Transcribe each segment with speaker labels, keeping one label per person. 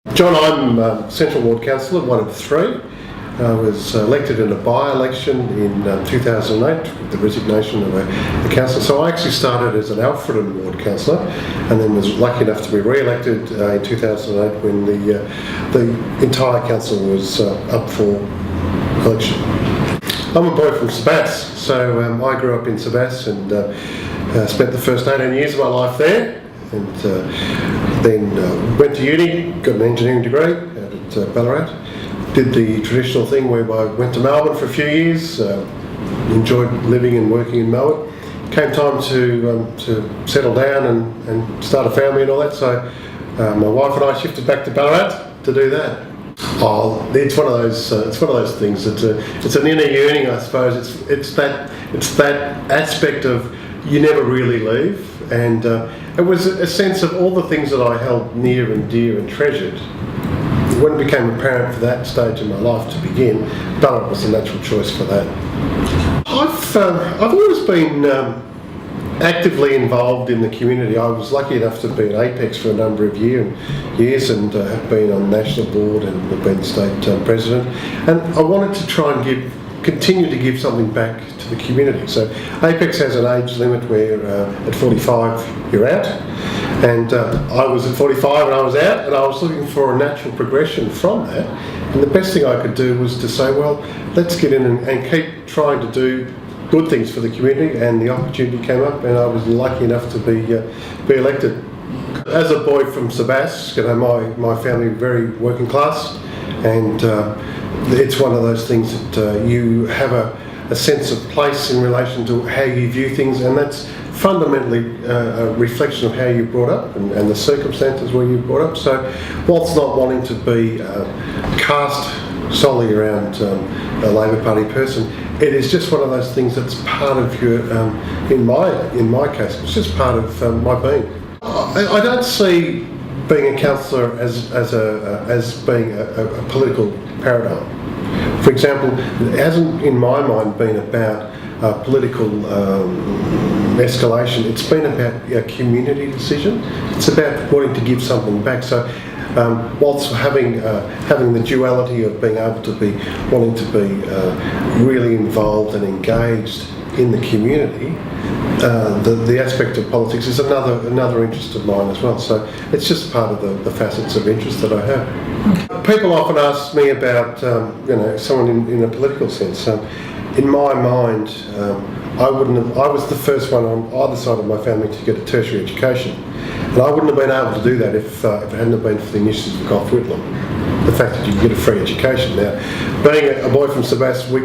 Speaker 1: John, I'm Central Ward Councillor, one of three. I was elected in a by-election in 2008 with the resignation of a councillor. So I actually started as an Alfredton Ward Councillor and then was lucky enough to be re-elected in 2008 when the entire council was up for election. I'm a boy from Sebas, so I grew up in Sebas and spent the first 18 years of my life there, and then went to uni, got an engineering degree out at Ballarat. Did the traditional thing where I went to Melbourne for a few years, enjoyed living and working in Melbourne. Came time to settle down and start a family and all that, so my wife and I shifted back to Ballarat to do that. Oh, it's one of those things. It's an inner yearning, I suppose. It's that aspect of you never really leave, and it was a sense of all the things that I held near and dear and treasured. When it became apparent for that stage in my life to begin, Ballarat was the natural choice for that. I've always been actively involved in the community. I was lucky enough to be at Apex for a number of years and have been on the national board and have been state president. And I wanted to try and continue to give something back to the community. So Apex has an age limit where at 45 you're out. And I was at 45 and I was out, and I was looking for a natural progression from that. And the best thing I could do was to say, well, let's get in and keep trying to do good things for the community, and the opportunity came up and I was lucky enough to be elected. As a boy from Sebas, my family very working class, and it's one of those things that you have a sense of place in relation to how you view things, and that's fundamentally a reflection of how you're brought up and the circumstances where you're brought up. So whilst not wanting to be cast solely around a Labor Party person, it is just one of those things that's part of your, in my case, it's just part of my being. I don't see being a councillor as being a political paradigm. For example, it hasn't in my mind been about political escalation. It's been about a community decision. It's about wanting to give something back. So whilst having the duality of being able to be wanting to be really involved and engaged in the community, the aspect of politics is another interest of mine as well. So it's just part of the facets of interest that I have. People often ask me about someone in a political sense. In my mind, I was the first one on either side of my family to get a tertiary education, and I wouldn't have been able to do that if it hadn't been for the initiatives of Golf Whitlam. The fact that you can get a free education. Now, being a boy from Sebas, we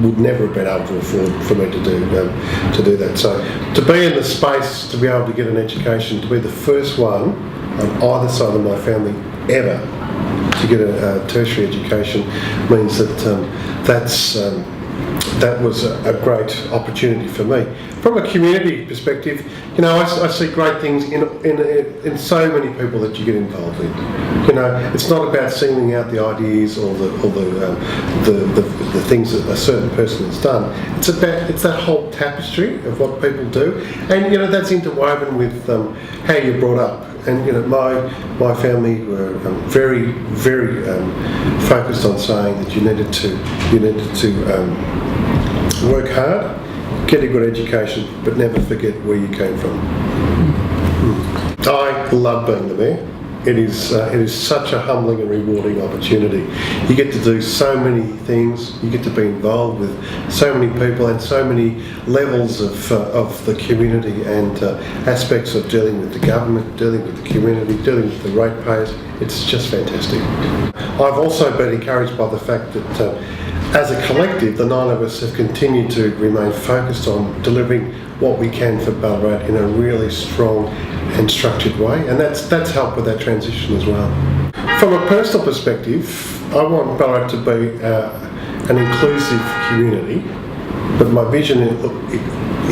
Speaker 1: would never have been able to afford for me to do that. So to be in the space to be able to get an education, to be the first one on either side of my family ever to get a tertiary education means that that was a great opportunity for me. From a community perspective, I see great things in so many people that you get involved in. It's not about singling out the ideas or the things that a certain person has done. It's that whole tapestry of what people do, and that's interwoven with how you're brought up. And my family were very, very focused on saying that you needed to work hard, get a good education, but never forget where you came from. I love being the mayor. It is such a humbling and rewarding opportunity. You get to do so many things. You get to be involved with so many people and so many levels of the community and aspects of dealing with the government, dealing with the community, dealing with the ratepayers. It's just fantastic. I've also been encouraged by the fact that as a collective, the 9 of us have continued to remain focused on delivering what we can for Ballarat in a really strong and structured way, and that's helped with that transition as well. From a personal perspective, I want Ballarat to be an inclusive community, but my vision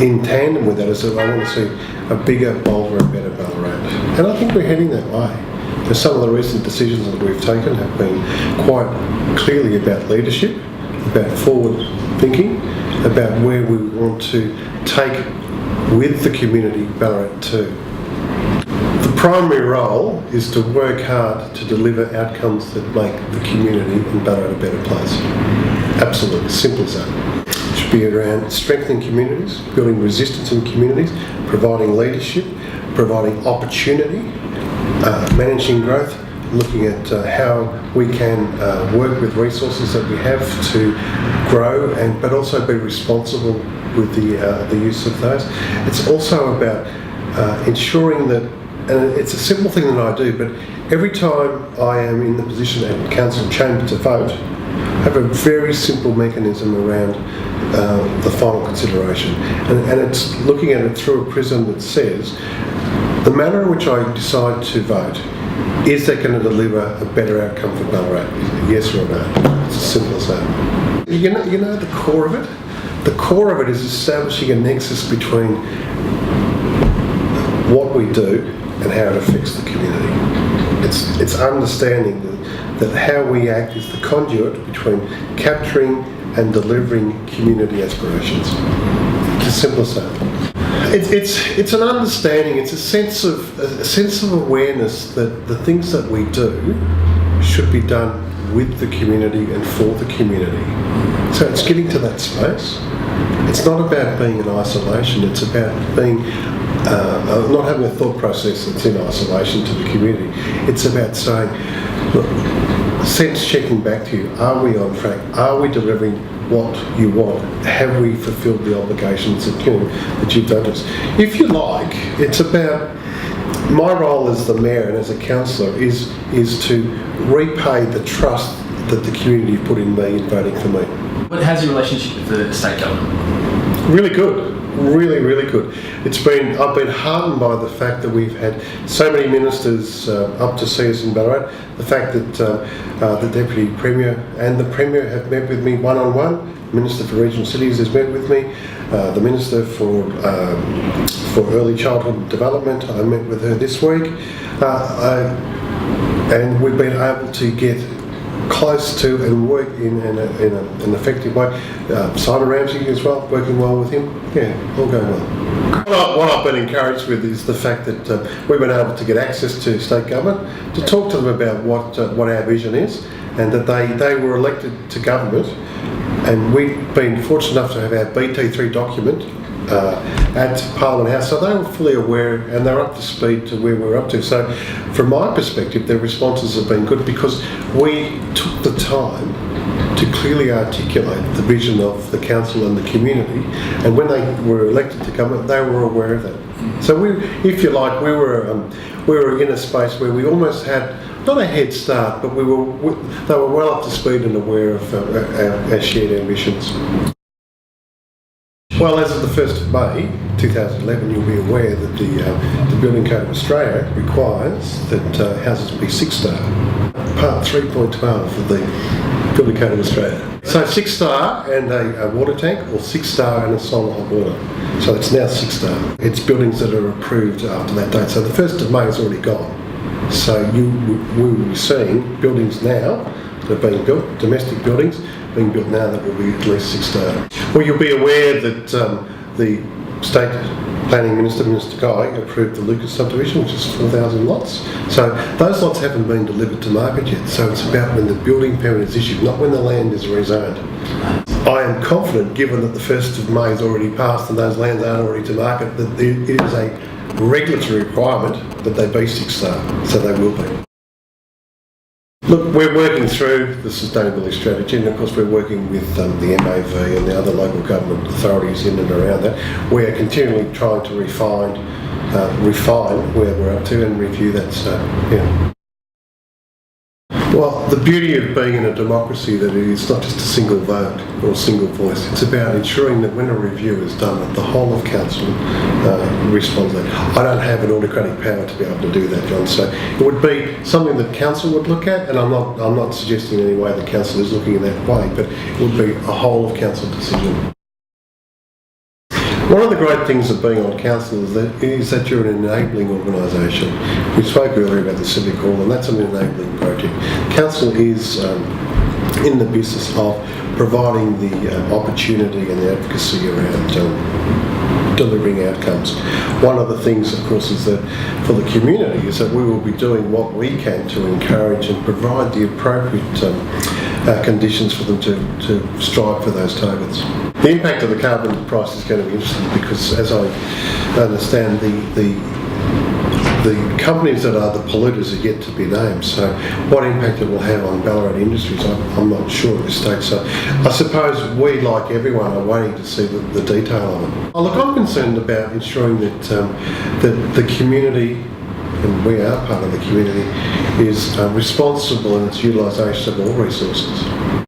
Speaker 1: in tandem with that is that I want to see a bigger, bolder and better Ballarat, and I think we're heading that way. Some of the recent decisions that we've taken have been quite clearly about leadership, about forward thinking, about where we want to take with the community Ballarat to. The primary role is to work hard to deliver outcomes that make the community in Ballarat a better place. Absolutely, simple as that. It should be around strengthening communities, building resistance in communities, providing leadership, providing opportunity, managing growth, looking at how we can work with resources that we have to grow, but also be responsible with the use of those. It's also about ensuring that, and it's a simple thing that I do, but every time I am in the position at council chamber to vote, I have a very simple mechanism around the final consideration, and it's looking at it through a prism that says the manner in which I decide to vote, is that going to deliver a better outcome for Ballarat? Yes or no? It's as simple as that. You know the core of it? The core of it is establishing a nexus between what we do and how it affects the community. It's understanding that how we act is the conduit between capturing and delivering community aspirations. It's as simple as that. It's an understanding. It's a sense of awareness that the things that we do should be done with the community and for the community. So it's getting to that space. It's not about being in isolation. It's about being not having a thought process that's in isolation to the community. It's about saying, look, sense checking back to you. Are we on track? Are we delivering what you want? Have we fulfilled the obligations that you've done to us? If you like, it's about my role as the mayor and as a councillor is to repay the trust that the community put in me in voting for me.
Speaker 2: How's your relationship with the state government?
Speaker 1: Really good. Really, really good. I've been heartened by the fact that we've had so many ministers up to see us in Ballarat. The fact that the Deputy Premier and the Premier have met with me one-on-one. The Minister for Regional Cities has met with me. The Minister for Early Childhood Development, I met with her this week. And we've been able to get close to and work in an effective way. Simon Ramsey as well, working well with him. Yeah, all going well. What I've been encouraged with is the fact that we've been able to get access to state government, to talk to them about what our vision is, and that they were elected to government, and we've been fortunate enough to have our BT3 document at Parliament House, so they were fully aware and they're up to speed to where we're up to. So from my perspective, their responses have been good because we took the time to clearly articulate the vision of the council and the community, and when they were elected to government, they were aware of that. So we, if you like, we were in a space where we almost had not a head start, but they were well up to speed and aware of our shared ambitions. Well, as of the 1st of May 2011, you'll be aware that the Building Code of Australia requires that houses be 6-star. Part 3.12 of the Building Code of Australia. So 6-star and a water tank, or 6-star and a solar hot water. So it's now 6-star. It's buildings that are approved after that date. So the 1st of May is already gone. So we will be seeing buildings now that are being built, domestic buildings, being built now that will be at least 6-star. Well, you'll be aware that the State Planning Minister, Minister Guy, approved the Lucas subdivision, which is 4,000 lots. So those lots haven't been delivered to market yet. So it's about when the building permit is issued, not when the land is rezoned. I am confident, given that the 1st of May is already passed and those lands aren't already to market, that it is a regulatory requirement that they be 6-star. So they will be. Look, we're working through the sustainability strategy, and of course we're working with the MAV and the other local government authorities in and around that. We are continually trying to refine where we're up to and review that stuff. Yeah. Well, the beauty of being in a democracy that it is not just a single vote or a single voice. It's about ensuring that when a review is done, that the whole of council responds to that. I don't have an autocratic power to be able to do that, John. So it would be something that council would look at, and I'm not suggesting in any way that council is looking in that way, but it would be a whole of council decision. One of the great things of being on council is that you're an enabling organisation. We spoke earlier about the Civic Hall, and that's an enabling project. Council is in the business of providing the opportunity and the advocacy around delivering outcomes. One of the things, of course, is that for the community is that we will be doing what we can to encourage and provide the appropriate conditions for them to strive for those targets. The impact of the carbon price is going to be interesting because, as I understand, the companies that are the polluters are yet to be named. So what impact it will have on Ballarat industries, I'm not sure at this stage. So I suppose we, like everyone, are waiting to see the detail of it. Oh, look, I'm concerned about ensuring that the community, and we are part of the community, is responsible in its utilisation of all resources.